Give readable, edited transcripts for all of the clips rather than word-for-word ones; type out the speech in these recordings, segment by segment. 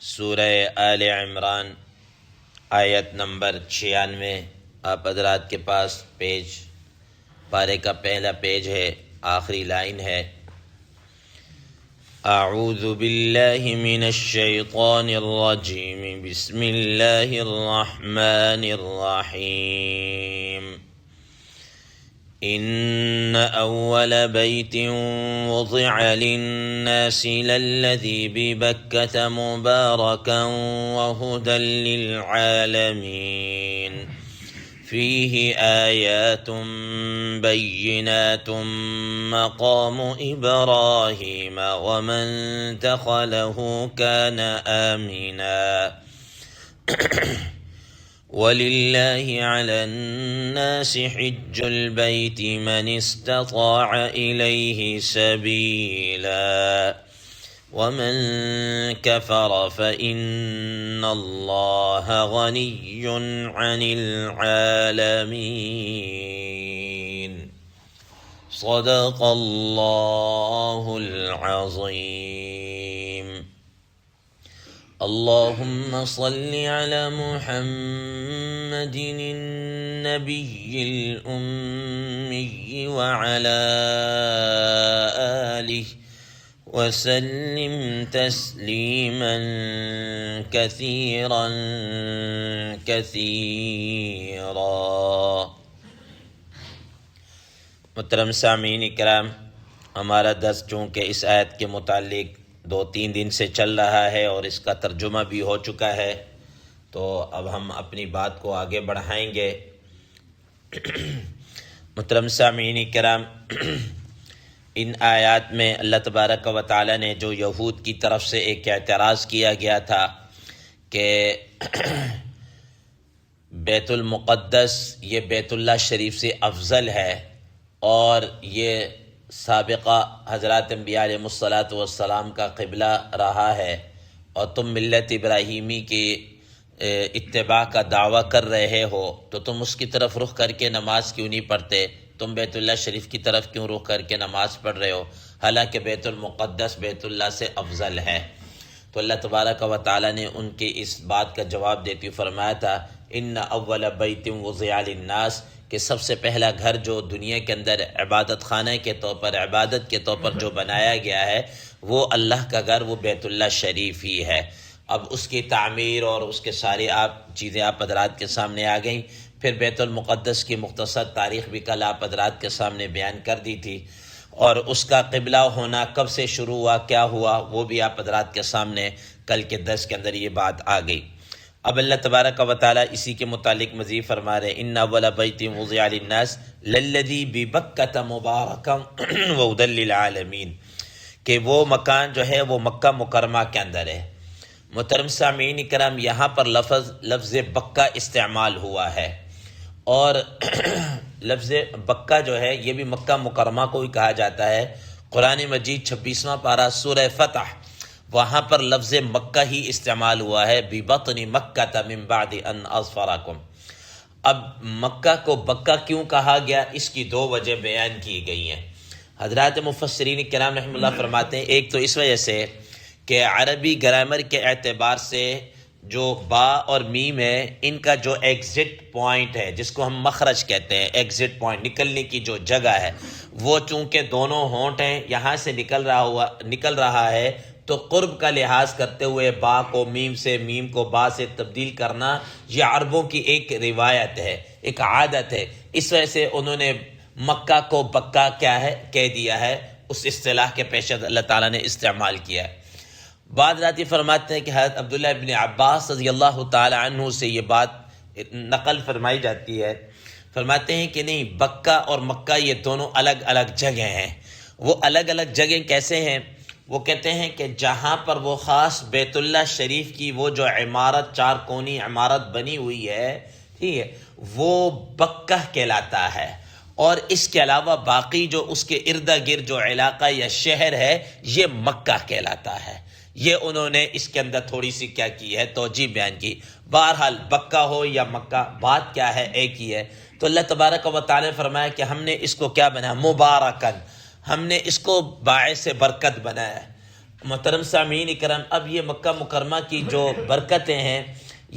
سورہ آل عمران آیت نمبر 96۔ آپ حضرات کے پاس پارے کا پہلا پیج ہے، آخری لائن ہے۔ اعوذ باللہ من الشیطان الرجیم، بسم اللہ الرحمن الرحیم۔ ان اول بیت وضع للناس للذی ببکۃ مبارکا وہدی للعالمین، فیہ آیات بینات مقام ابراہیم ومن دخلہ کان آمنا، وَلِلَّهِ عَلَى النَّاسِ حِجُّ الْبَيْتِ مَنِ اسْتَطَاعَ إِلَيْهِ سَبِيلًا وَمَنْ كَفَرَ فَإِنَّ اللَّهَ غَنِيٌّ عَنِ الْعَالَمِينَ۔ صدق اللہ العظیم۔ اللہم صل علی محمد النبی الأمی وعلی آلہ وسلم تسلیما کثیرا کثیرا۔ محترم سامعین اکرام، ہمارا درس چونکہ اس آیت کے متعلق 2-3 دن سے چل رہا ہے اور اس کا ترجمہ بھی ہو چکا ہے، تو اب ہم اپنی بات کو آگے بڑھائیں گے۔ محترم سامعین کرام، ان آیات میں اللہ تبارک و تعالی نے جو یہود کی طرف سے ایک اعتراض کیا گیا تھا کہ بیت المقدس یہ بیت اللہ شریف سے افضل ہے اور یہ سابقہ حضرات انبیاء علیہ الصلاۃ کا قبلہ رہا ہے، اور تم ملت ابراہیمی کی اتباع کا دعویٰ کر رہے ہو، تو تم اس کی طرف رخ کر کے نماز کیوں نہیں پڑھتے؟ تم بیت اللہ شریف کی طرف کیوں رخ کر کے نماز پڑھ رہے ہو، حالانکہ بیت المقدس بیت اللہ سے افضل ہے؟ تو اللہ تبارک و تعالیٰ نے ان کی اس بات کا جواب دیتے ہوئے فرمایا تھا، ان اول بیت وضع للناس، کہ سب سے پہلا گھر جو دنیا کے اندر عبادت خانہ کے طور پر، عبادت کے طور پر جو بنایا گیا ہے، وہ اللہ کا گھر، وہ بیت اللہ شریف ہی ہے۔ اب اس کی تعمیر اور اس کے سارے چیزیں آپ حضرات کے سامنے آ گئیں۔ پھر بیت المقدس کی مختصر تاریخ بھی کل آپ حضرات کے سامنے بیان کر دی تھی، اور اس کا قبلہ ہونا کب سے شروع ہوا، کیا ہوا، وہ بھی آپ حضرات کے سامنے کل کے درس کے اندر یہ بات آ گئی۔ اب اللہ تبارک و تعالیٰ اسی کے متعلق مزید فرما رہے، ان اول بیت وضع للناس للذی ببکۃ مبارکا وہدی للعالمین، کہ وہ مکان جو ہے وہ مکہ مکرمہ کے اندر ہے۔ محترم سامعین کرام، یہاں پر لفظ بکہ استعمال ہوا ہے، اور لفظ بکہ جو ہے یہ بھی مکہ مکرمہ کو ہی کہا جاتا ہے۔ قرآن مجید 26واں پارہ سورہ فتح، وہاں پر لفظ مکہ ہی استعمال ہوا ہے، بِبَطْنِ مَكَّةَ مِن بَعْدِ أَنْ أَظْفَرَكُمْ۔ اب مکہ کو بکہ کیوں کہا گیا، اس کی 2 وجہ بیان کی گئی ہیں۔ حضرات مفسرین کرام رحمہ اللہ فرماتے ہیں، ایک تو اس وجہ سے کہ عربی گرامر کے اعتبار سے جو با اور میم ہے، ان کا جو ایگزٹ پوائنٹ ہے، جس کو ہم مخرج کہتے ہیں، ایگزٹ پوائنٹ، نکلنے کی جو جگہ ہے، وہ چونکہ دونوں ہونٹ ہیں، یہاں سے نکل رہا ہے، تو قرب کا لحاظ کرتے ہوئے با کو میم سے، میم کو با سے تبدیل کرنا یہ عربوں کی ایک روایت ہے، ایک عادت ہے۔ اس وجہ سے انہوں نے مکہ کو بکہ کیا ہے کہہ دیا ہے، اس اصطلاح کے پیش اللہ تعالیٰ نے استعمال کیا ہے۔ بعض راتی فرماتے ہیں کہ حضرت عبداللہ ابن عباس رضی اللہ تعالی عنہ سے یہ بات نقل فرمائی جاتی ہے، فرماتے ہیں کہ نہیں، بکہ اور مکہ یہ دونوں الگ الگ جگہ ہیں۔ وہ الگ الگ جگہ کیسے ہیں؟ وہ کہتے ہیں کہ جہاں پر وہ خاص بیت اللہ شریف کی وہ جو عمارت، 4 کونی عمارت بنی ہوئی ہے، ٹھیک ہے، وہ بکہ کہلاتا ہے، اور اس کے علاوہ باقی جو اس کے ارد گرد جو علاقہ یا شہر ہے، یہ مکہ کہلاتا ہے۔ یہ انہوں نے اس کے اندر تھوڑی سی کیا کی ہے، توجیہ بیان کی۔ بہرحال بکہ ہو یا مکہ، بات کیا ہے، ایک ہی ہے۔ تو اللہ تبارک و تعالی نے فرمایا کہ ہم نے اس کو کیا بنایا، مبارکن، ہم نے اس کو باعث برکت بنایا ہے۔ محترم سامعین اکرام، اب یہ مکہ مکرمہ کی جو برکتیں ہیں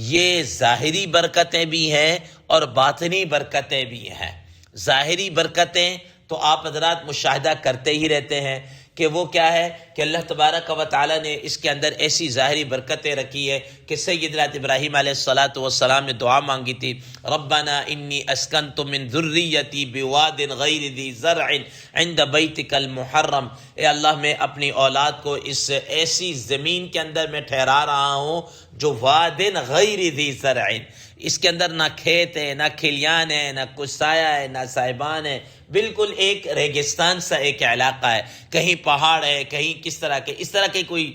یہ ظاہری برکتیں بھی ہیں اور باطنی برکتیں بھی ہیں۔ ظاہری برکتیں تو آپ حضرات مشاہدہ کرتے ہی رہتے ہیں کہ وہ کیا ہے کہ اللہ تبارک و تعالیٰ نے اس کے اندر ایسی ظاہری برکتیں رکھی ہے کہ سیدنا ابراہیم علیہ الصلاۃ نے دعا مانگی تھی، ربنا انی اسکنت من ذریتی بواد غیر ذی زرع عند بیتک المحرم، اے اللہ میں اپنی اولاد کو اس ایسی زمین کے اندر میں ٹھہرا رہا ہوں جو واد غیر ذی زرع، اس کے اندر نہ کھیت ہے، نہ کھلیان ہے، نہ کچھ سایہ ہے، نہ صاحبان ہے، بالکل ایک ریگستان سا ایک علاقہ ہے، کہیں پہاڑ ہے، کہیں کس طرح کے، اس طرح کے کوئی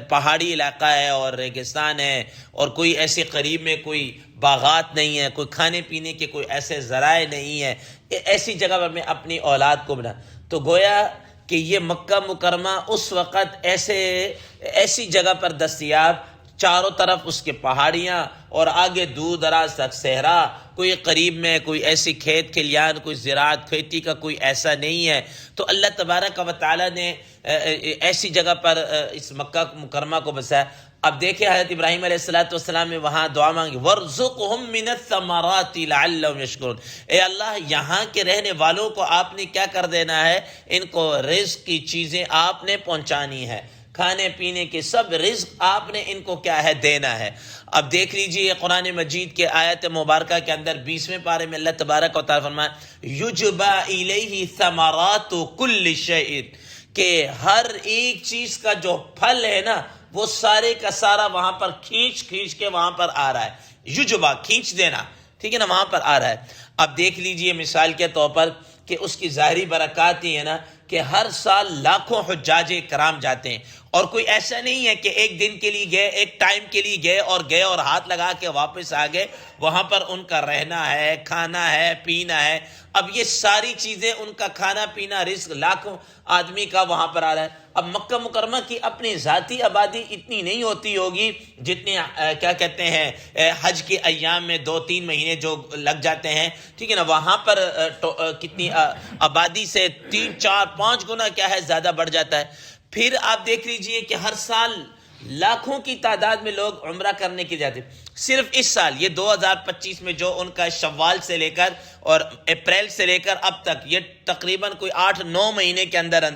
پہاڑی علاقہ ہے اور ریگستان ہے، اور کوئی ایسے قریب میں کوئی باغات نہیں ہے، کوئی کھانے پینے کے کوئی ایسے ذرائع نہیں ہے، ایسی جگہ پر میں اپنی اولاد کو بنا۔ تو گویا کہ یہ مکہ مکرمہ اس وقت ایسی جگہ پر دستیاب، چاروں طرف اس کے پہاڑیاں اور آگے دور دراز تک صحرا، کوئی قریب میں کوئی ایسی کھیت کھلیان، کوئی زراعت کھیتی کا کوئی ایسا نہیں ہے۔ تو اللہ تبارک و تعالیٰ نے ایسی جگہ پر اس مکہ مکرمہ کو بسایا۔ اب دیکھیں حضرت ابراہیم علیہ السلام نے وہاں دعا مانگی، وَارْزُقْهُم مِّنَ الثَّمَرَاتِ لَعَلَّهُمْ يَشْكُرُونَ، اے اللہ یہاں کے رہنے والوں کو آپ نے کیا کر دینا ہے، ان کو رزق کی چیزیں آپ نے پہنچانی ہے، کھانے پینے کے سب رزق آپ نے ان کو کیا ہے دینا ہے۔ اب دیکھ لیجئے قرآن مجید کے آیت مبارکہ کے اندر 20ویں پارے میں اللہ تبارک و تعالیٰ فرمایا یجبا الیہ ثمرات کل شیء، کہ ہر ایک چیز کا جو پھل ہے نا وہ سارے کا سارا وہاں پر کھینچ کے وہاں پر آ رہا ہے، یجبا کھینچ دینا، ٹھیک ہے نا، وہاں پر آ رہا ہے۔ اب دیکھ لیجئے مثال کے طور پر کہ اس کی ظاہری برکات ہی ہے نا کہ ہر سال لاکھوں حجاج کرام جاتے ہیں، اور کوئی ایسا نہیں ہے کہ ایک دن کے لیے گئے، ایک ٹائم کے لیے گئے اور ہاتھ لگا کے واپس آ گئے، وہاں پر ان کا رہنا ہے، کھانا ہے، پینا ہے۔ اب یہ ساری چیزیں، ان کا کھانا پینا، رزق لاکھوں آدمی کا وہاں پر آ رہا ہے۔ اب مکہ مکرمہ کی اپنی ذاتی آبادی اتنی نہیں ہوتی ہوگی جتنے کیا کہتے ہیں حج کے ایام میں 2-3 مہینے جو لگ جاتے ہیں، ٹھیک ہے نا، وہاں پر کتنی آبادی سے 3-4-5 گنا کیا ہے زیادہ بڑھ جاتا ہے۔ پھر آپ دیکھ لیجئے کہ ہر سال لاکھوں کی تعداد میں لوگ عمرہ کرنے کے جاتے ہیں۔ صرف اس سال یہ 2025 میں جو ان کا شوال سے لے کر اور اپریل سے لے کر اب تک یہ تقریباً کوئی 8-9 مہینے کے اندر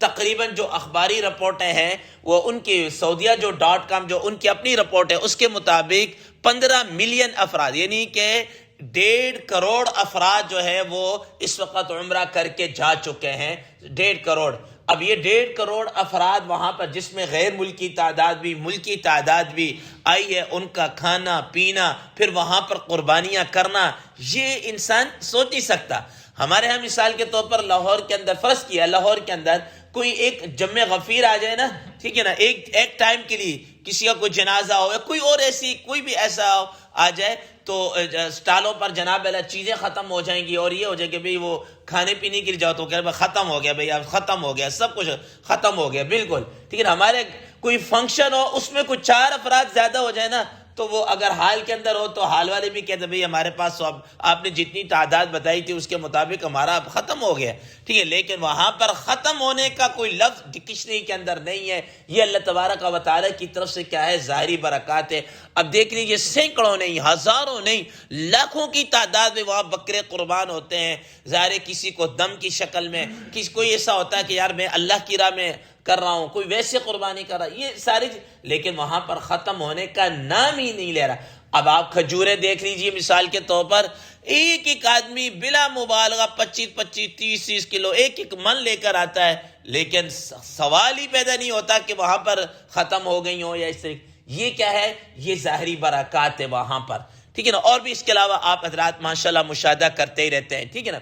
تقریباً جو اخباری رپورٹیں ہیں وہ ان کی سعودیہ.com جو ان کی اپنی رپورٹ ہے اس کے مطابق 15 ملین افراد، یعنی کہ 1.5 کروڑ افراد جو ہے وہ اس وقت عمرہ کر کے جا چکے ہیں، 1.5 کروڑ۔ اب یہ 1.5 کروڑ افراد وہاں پر، جس میں غیر ملکی تعداد بھی ملکی تعداد بھی آئی ہے، ان کا کھانا پینا، پھر وہاں پر قربانیاں کرنا، یہ انسان سوچ نہیں سکتا۔ ہمارے ہاں مثال کے طور پر لاہور کے اندر فرض کیا، لاہور کے اندر کوئی ایک جمع غفیر آ جائے نا، ٹھیک ہے نا، ایک ٹائم کے لیے کسی کا کوئی جنازہ ہو یا کوئی اور ایسی کوئی بھی ایسا آ جائے تو سٹالوں پر جناب اللہ چیزیں ختم ہو جائیں گی، اور یہ ہو جائے کہ بھئی وہ کھانے پینے کے لیے جاؤ تو کہہ رہے ختم ہو گیا، بھئی اب ختم ہو گیا، سب کچھ ختم ہو گیا، بالکل ٹھیک ہے نا۔ ہمارے کوئی فنکشن ہو اس میں کوئی 4 افراد زیادہ ہو جائے نا تو وہ اگر حال کے اندر ہو تو حال والے بھی کہتے ہیں بھئی ہمارے پاس تو اب آپ نے جتنی تعداد بتائی تھی اس کے مطابق ہمارا اب ختم ہو گیا، ٹھیک ہے، لیکن وہاں پر ختم ہونے کا کوئی لفظ ڈکشنری کے اندر نہیں ہے۔ یہ اللہ تبارک و تعالیٰ کی طرف سے کیا ہے، ظاہری برکات ہے۔ اب دیکھ لیجیے سینکڑوں نہیں، ہزاروں نہیں، لاکھوں کی تعداد میں وہاں بکرے قربان ہوتے ہیں۔ ظاہر کسی کو دم کی شکل میں، کوئی ایسا ہوتا ہے کہ یار میں اللہ کی راہ میں کر رہا ہوں، کوئی ویسے قربانی کر رہا ہے، یہ ساری لیکن وہاں پر ختم ہونے کا نام ہی نہیں لے رہا۔ اب آپ کھجوریں دیکھ لیجئے مثال کے طور پر، ایک آدمی بلا مبالغہ 25-30 کلو ایک من لے کر آتا ہے، لیکن سوال ہی پیدا نہیں ہوتا کہ وہاں پر ختم ہو گئی ہوں یا اس طرح۔ یہ کیا ہے، یہ ظاہری برکات ہے وہاں پر، ٹھیک ہے نا۔ اور بھی اس کے علاوہ آپ حضرات ماشاءاللہ مشاہدہ کرتے ہی رہتے ہیں، ٹھیک ہے نا۔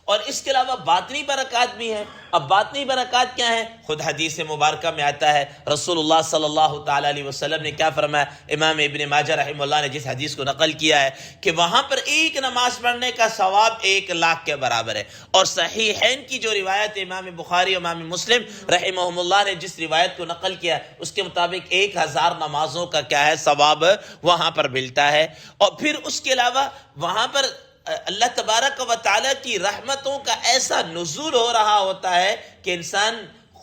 اور اس کے علاوہ باطنی برکات بھی ہیں۔ اب باطنی برکات کیا ہیں؟ خود حدیث مبارکہ میں آتا ہے، رسول اللہ صلی اللہ تعالیٰ علیہ وسلم نے کیا فرمایا، امام ابن ماجہ رحمہ اللہ نے جس حدیث کو نقل کیا ہے کہ وہاں پر ایک نماز پڑھنے کا ثواب 1,00,000 کے برابر ہے۔ اور صحیحین کی جو روایت امام بخاری امام مسلم رحمہم اللہ نے جس روایت کو نقل کیا اس کے مطابق 1000 نمازوں کا کیا ہے ثواب وہاں پر ملتا ہے۔ اور پھر اس کے علاوہ وہاں پر اللہ تبارک و تعالیٰ کی رحمتوں کا ایسا نزول ہو رہا ہوتا ہے کہ انسان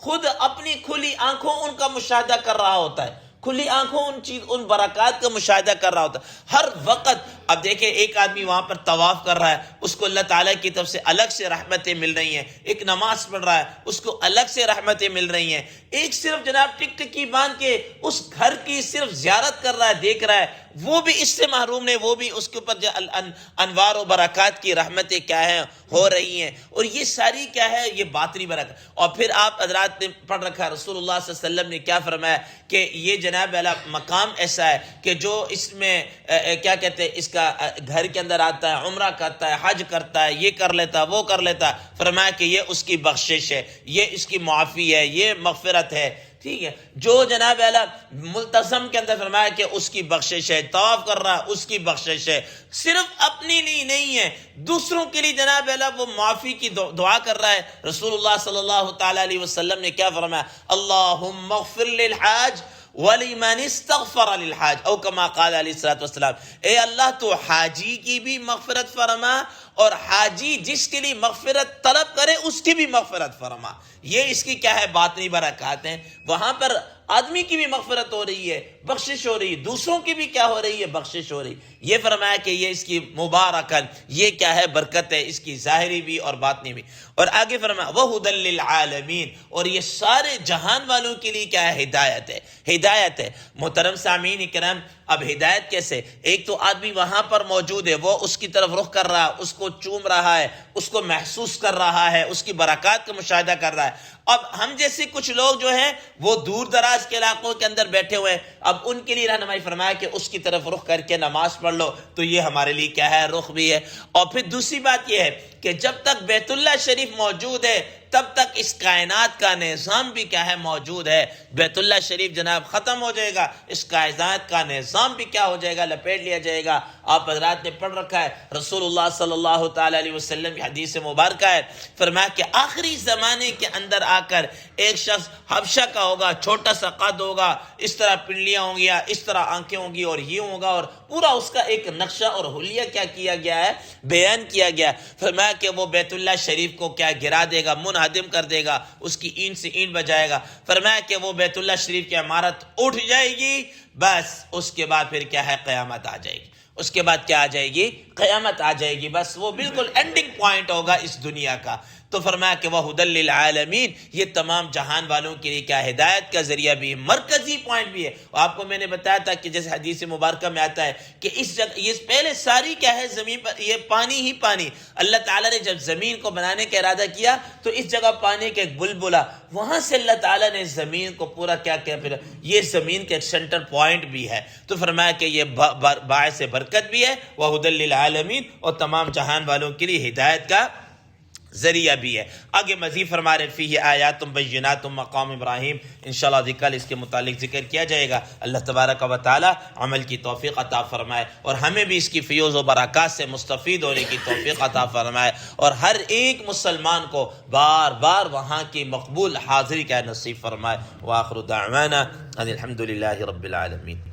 خود اپنی کھلی آنکھوں ان کا مشاہدہ کر رہا ہوتا ہے، کھلی آنکھوں ان برکات کا مشاہدہ کر رہا ہوتا ہے ہر وقت۔ اب دیکھیں ایک آدمی وہاں پر طواف کر رہا ہے، اس کو اللہ تعالیٰ کی طرف سے الگ سے رحمتیں مل رہی ہیں، ایک نماز پڑھ رہا ہے اس کو الگ سے رحمتیں مل رہی ہیں، ایک صرف جناب ٹک ٹکی باندھ کے اس گھر کی صرف زیارت کر رہا ہے، دیکھ رہا ہے، وہ بھی اس سے محروم نہیں، وہ بھی اس کے اوپر انوار و برکات کی رحمتیں کیا ہیں ہو رہی ہیں۔ اور یہ ساری کیا ہے، یہ باطنی برکت۔ اور پھر آپ حضرات نے پڑھ رکھا ہے رسول اللہ صلی اللہ علیہ وسلم نے کیا فرمایا کہ یہ جناب والا مقام ایسا ہے کہ جو اس میں کیا کہتے ہیں، اس کا گھر کے اندر آتا ہے، عمرہ کرتا ہے، حج کرتا ہے، یہ کر لیتا ہے، وہ کر لیتا ہے، فرمایا کہ یہ اس کی بخشش ہے، یہ اس کی معافی ہے، یہ مغفرت ہے، ٹھیک ہے۔ جو جناب اعلیٰ ملتزم کے اندر فرمایا کہ اس کی بخشش ہے، طواف کر رہا ہے اس کی بخشش ہے، صرف اپنی لیے نہیں ہے، دوسروں کے لیے جناب اعلیٰ وہ معافی کی دعا کر رہا ہے۔ رسول اللہ صلی اللہ تعالیٰ علیہ وسلم نے کیا فرمایا، اللہم اغفر للحاج وَلِمَنِ اسْتَغْفَرَ لِلْحَاجِ او کما قال علیہ الصلوۃ والسلام، اے اللہ تو حاجی کی بھی مغفرت فرما اور حاجی جس کے لیے مغفرت طلب کرے اس کی بھی مغفرت فرما۔ یہ اس کی کیا ہے، باطنی برکات ہیں۔ وہاں پر آدمی کی بھی مغفرت ہو رہی ہے، بخشش ہو رہی ہے، دوسروں کی بھی کیا ہو رہی ہے، بخشش ہو رہی ہے۔ یہ فرمایا کہ یہ اس کی مبارکن، یہ کیا ہے، برکت ہے، اس کی ظاہری بھی اور باطنی بھی۔ اور آگے فرمایا وَهُدًى لِّلْعَالَمِينَ، اور یہ سارے جہان والوں کے لیے کیا ہے، ہدایت ہے، ہدایت ہے۔ محترم سامعین کرام، اب ہدایت کیسے؟ ایک تو آدمی وہاں پر موجود ہے، وہ اس کی طرف رخ کر رہا ہے، اس کو چوم رہا ہے، اس کو محسوس کر رہا ہے، اس کی برکات کا مشاہدہ کر رہا ہے۔ اب ہم جیسے کچھ لوگ جو ہیں وہ دور دراز کے علاقوں کے اندر بیٹھے ہوئے ہیں، اب ان کے لیے رہنمائی فرمایا کہ اس کی طرف رخ کر کے نماز پڑھ لو، تو یہ ہمارے لیے کیا ہے، رخ بھی ہے۔ اور پھر دوسری بات یہ ہے کہ جب تک بیت اللہ شریف موجود ہے تب تک اس کائنات کا نظام بھی کیا ہے، موجود ہے۔ بیت اللہ شریف جناب ختم ہو جائے گا، اس کائنات کا نظام بھی کیا ہو جائے گا، لپیٹ لیا جائے گا۔ آپ حضرات نے پڑھ رکھا ہے رسول اللہ صلی اللہ تعالی علیہ وسلم کی حدیث مبارکہ ہے، فرمایا کہ آخری زمانے کے اندر آ کر ایک شخص حبشہ کا ہوگا، چھوٹا سا قد ہوگا، اس طرح پنڈلیاں ہوں گی، اس طرح آنکھیں ہوں گی، اور یہ ہوگا، اور پورا اس کا ایک نقشہ اور حلیہ کیا کیا گیا ہے، بیان کیا گیا ہے۔ فرمایا کہ وہ بیت اللہ شریف کو کیا گرا دے گا، منہدم کر دے گا، اس کی اینٹ سے اینٹ بجائے گا۔ فرمایا کہ وہ بیت اللہ شریف کی عمارت اٹھ جائے گی، بس اس کے بعد پھر کیا ہے، قیامت آ جائے گی۔ اس کے بعد کیا آ جائے گی، قیامت آ جائے گی، بس وہ بالکل اینڈنگ پوائنٹ ہوگا اس دنیا کا۔ تو فرمایا کہ وَهُدًى لِّلْعَالَمِينَ، یہ تمام جہان والوں کے لیے کیا ہدایت کا ذریعہ بھی ہے، مرکزی پوائنٹ بھی ہے۔ اور آپ کو میں نے بتایا تھا کہ جیسے حدیث مبارکہ میں آتا ہے کہ اس جگہ یہ پہلے ساری کیا ہے، زمین پر یہ پانی ہی پانی۔ اللہ تعالیٰ نے جب زمین کو بنانے کا ارادہ کیا تو اس جگہ پانی کا ایک بلبلا، وہاں سے اللہ تعالیٰ نے زمین کو پورا کیا کیا، پھر یہ زمین کا ایک سینٹر پوائنٹ بھی ہے۔ تو فرمایا کہ یہ باعث برکت بھی ہے، وَهُدًى لِّلْعَالَمِينَ، اور تمام جہان والوں کے لیے ہدایت کا ذریعہ بھی ہے۔ آگے مزید فرما رہے فیہ آیات بینات مقام ابراہیم، انشاءاللہ کل اس کے متعلق ذکر کیا جائے گا۔ اللہ تبارک و تعالی عمل کی توفیق عطا فرمائے اور ہمیں بھی اس کی فیوز و برکات سے مستفید ہونے کی توفیق عطا فرمائے، اور ہر ایک مسلمان کو بار بار وہاں کی مقبول حاضری کا نصیب فرمائے۔ وآخر دعوانا ان الحمد للہ رب العالمین۔